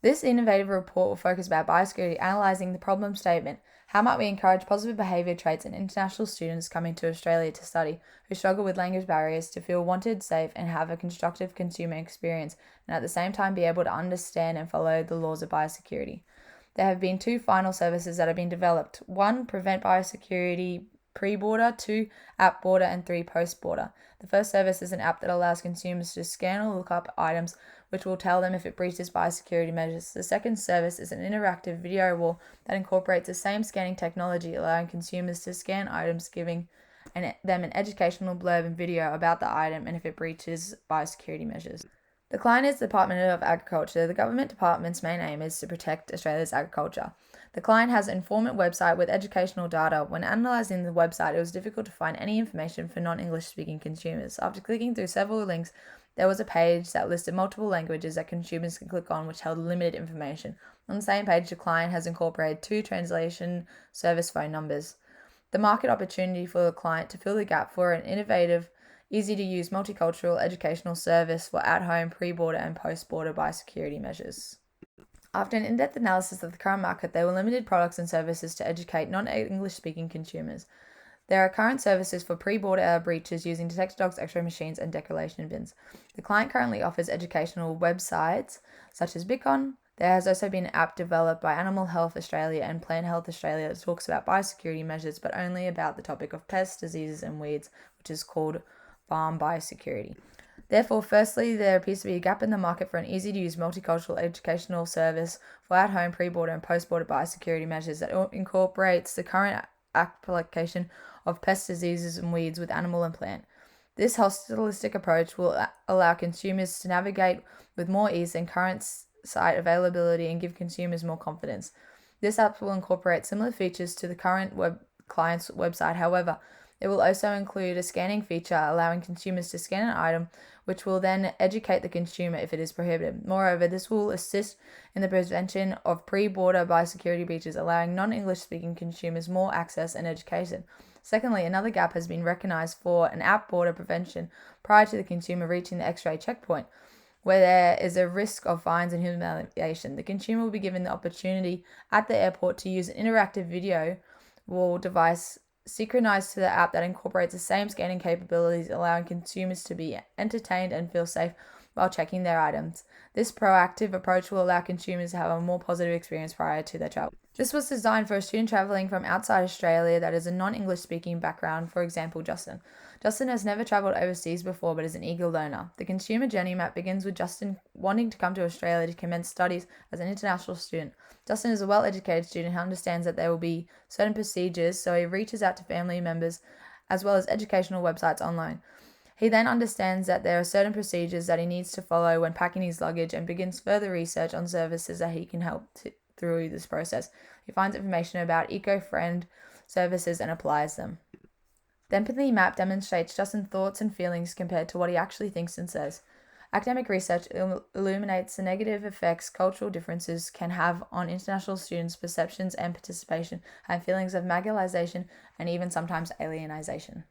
This innovative report will focus about biosecurity, analysing the problem statement. How might we encourage positive behaviour traits in international students coming to Australia to study who struggle with language barriers to feel wanted, safe, and have a constructive consumer experience, and at the same time be able to understand and follow the laws of biosecurity? There have been 2 final services that have been developed. 1, Prevent Biosecurity Pre-Border, 2, App Border, and 3, Post-Border. The first service is an app that allows consumers to scan or look up items which will tell them if it breaches biosecurity measures. The second service is an interactive video wall that incorporates the same scanning technology, allowing consumers to scan items, giving them an educational blurb and video about the item and if it breaches biosecurity measures. The client is the Department of Agriculture. The government department's main aim is to protect Australia's agriculture. The client has an informant website with educational data. When analysing the website, it was difficult to find any information for non-English speaking consumers. After clicking through several links, there was a page that listed multiple languages that consumers could click on, which held limited information. On the same page, the client has incorporated 2 translation service phone numbers. The market opportunity for the client to fill the gap for an innovative, easy-to-use multicultural educational service for at-home, pre-border and post-border biosecurity measures. After an in-depth analysis of the current market, there were limited products and services to educate non-English speaking consumers. There are current services for pre-border breaches using detector dogs, X-ray machines, and declaration bins. The client currently offers educational websites such as Bitcon. There has also been an app developed by Animal Health Australia and Plant Health Australia that talks about biosecurity measures, but only about the topic of pests, diseases, and weeds, which is called Farm Biosecurity. Therefore, firstly, there appears to be a gap in the market for an easy-to-use multicultural educational service for at-home, pre-border, and post-border biosecurity measures that incorporates the current application of pests, diseases, and weeds with animal and plant. This holistic approach will allow consumers to navigate with more ease than current site availability and give consumers more confidence. This app will incorporate similar features to the current client's website. However, it will also include a scanning feature allowing consumers to scan an item, which will then educate the consumer if it is prohibited. Moreover, this will assist in the prevention of pre-border biosecurity breaches, allowing non-English speaking consumers more access and education. Secondly, another gap has been recognised for an app border prevention prior to the consumer reaching the X-ray checkpoint, where there is a risk of fines and humiliation. The consumer will be given the opportunity at the airport to use an interactive video wall device synchronized to the app that incorporates the same scanning capabilities, allowing consumers to be entertained and feel safe while checking their items. This proactive approach will allow consumers to have a more positive experience prior to their travel. This was designed for a student travelling from outside Australia that is a non-English speaking background, for example, Justin. Justin has never travelled overseas before but is an eager learner. The consumer journey map begins with Justin wanting to come to Australia to commence studies as an international student. Justin is a well-educated student who understands that there will be certain procedures, so he reaches out to family members as well as educational websites online. He then understands that there are certain procedures that he needs to follow when packing his luggage and begins further research on services that he can help through this process. He finds information about eco-friend services and applies them. The empathy map demonstrates Justin's thoughts and feelings compared to what he actually thinks and says. Academic research illuminates the negative effects cultural differences can have on international students' perceptions and participation, and feelings of marginalization and even sometimes alienization.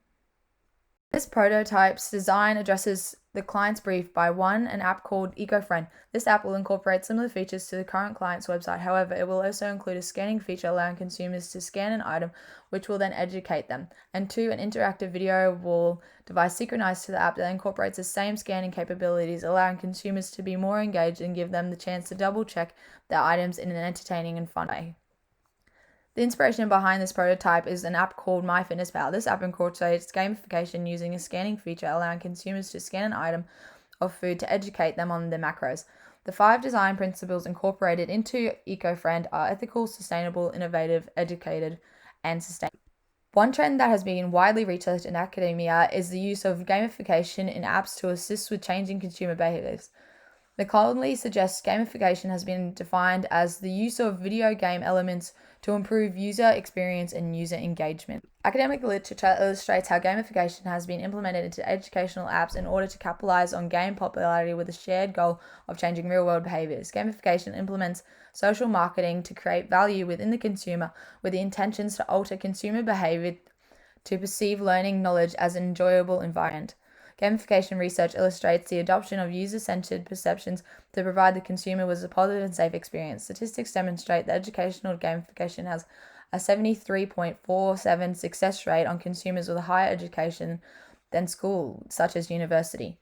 This prototype's design addresses the client's brief by 1, an app called EcoFriend. This app will incorporate similar features to the current client's website. However, it will also include a scanning feature allowing consumers to scan an item, which will then educate them. And 2, an interactive video wall device synchronized to the app that incorporates the same scanning capabilities, allowing consumers to be more engaged and give them the chance to double-check their items in an entertaining and fun way. The inspiration behind this prototype is an app called MyFitnessPal. This app incorporates gamification using a scanning feature, allowing consumers to scan an item of food to educate them on the macros. The 5 design principles incorporated into EcoFriend are ethical, sustainable, innovative, educated, and sustainable. One trend that has been widely researched in academia is the use of gamification in apps to assist with changing consumer behaviors. McConnelly suggests gamification has been defined as the use of video game elements to improve user experience and user engagement. Academic literature illustrates how gamification has been implemented into educational apps in order to capitalize on game popularity with a shared goal of changing real-world behaviors. Gamification implements social marketing to create value within the consumer with the intentions to alter consumer behavior to perceive learning knowledge as an enjoyable environment. Gamification research illustrates the adoption of user-centered perceptions to provide the consumer with a positive and safe experience. Statistics demonstrate that educational gamification has a 73.47% success rate on consumers with a higher education than school, such as university.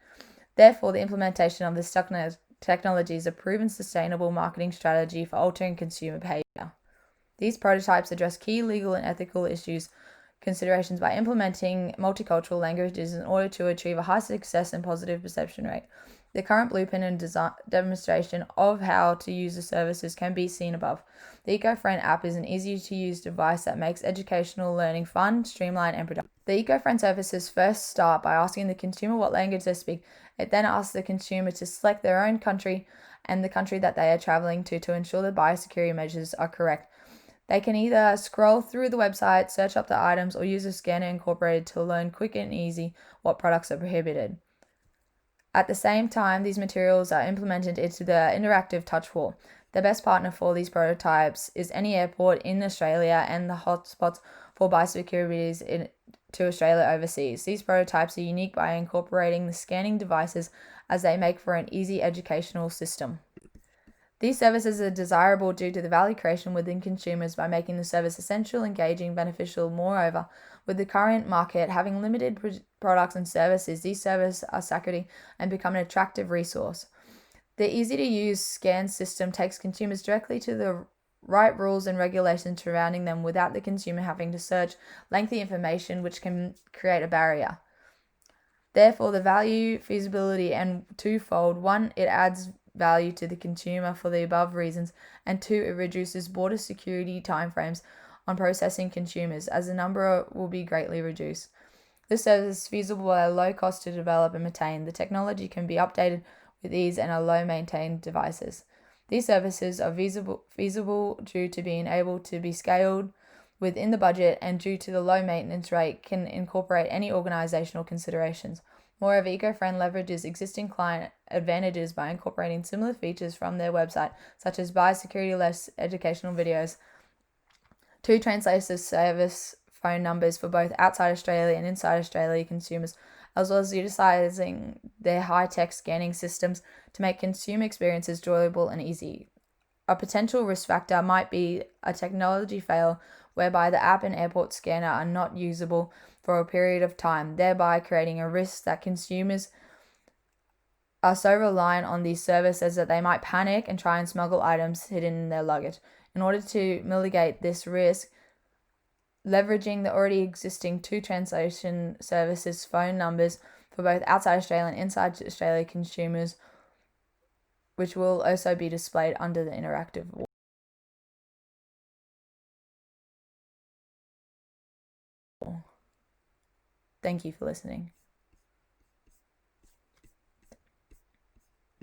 Therefore, the implementation of this technology is a proven sustainable marketing strategy for altering consumer behavior. These prototypes address key legal and ethical issues considerations by implementing multicultural languages in order to achieve a high success and positive perception rate. The current blueprint and demonstration of how to use the services can be seen above. The EcoFriend app is an easy-to-use device that makes educational learning fun, streamlined, and productive. The EcoFriend services first start by asking the consumer what language they speak. It then asks the consumer to select their own country and the country that they are traveling to ensure the biosecurity measures are correct. They can either scroll through the website, search up the items, or use a scanner incorporated to learn quick and easy what products are prohibited. At the same time, these materials are implemented into the interactive touch wall. The best partner for these prototypes is any airport in Australia and the hotspots for biosecurities to Australia overseas. These prototypes are unique by incorporating the scanning devices as they make for an easy educational system. These services are desirable due to the value creation within consumers by making the service essential, engaging, beneficial. Moreover, with the current market having limited products and services, these services are saturating and become an attractive resource. The easy-to-use scan system takes consumers directly to the right rules and regulations surrounding them without the consumer having to search lengthy information, which can create a barrier. Therefore, the value, feasibility, and twofold. One, it adds value to the consumer for the above reasons, and two, it reduces border security timeframes on processing consumers, as the number will be greatly reduced. This service is feasible at a low cost to develop and maintain. The technology can be updated with ease and are low maintained devices. These services are feasible due to being able to be scaled within the budget and due to the low maintenance rate can incorporate any organizational considerations. Moreover, EcoFriend leverages existing client advantages by incorporating similar features from their website, such as biosecurity-less educational videos, 2 translator service phone numbers for both outside Australia and inside Australia consumers, as well as utilizing their high-tech scanning systems to make consumer experiences enjoyable and easy. A potential risk factor might be a technology fail whereby the app and airport scanner are not usable for a period of time, thereby creating a risk that consumers are so reliant on these services that they might panic and try and smuggle items hidden in their luggage. In order to mitigate this risk, leveraging the already existing 2 translation services phone numbers for both outside Australia and inside Australia consumers, which will also be displayed under the interactive wall. Thank you for listening.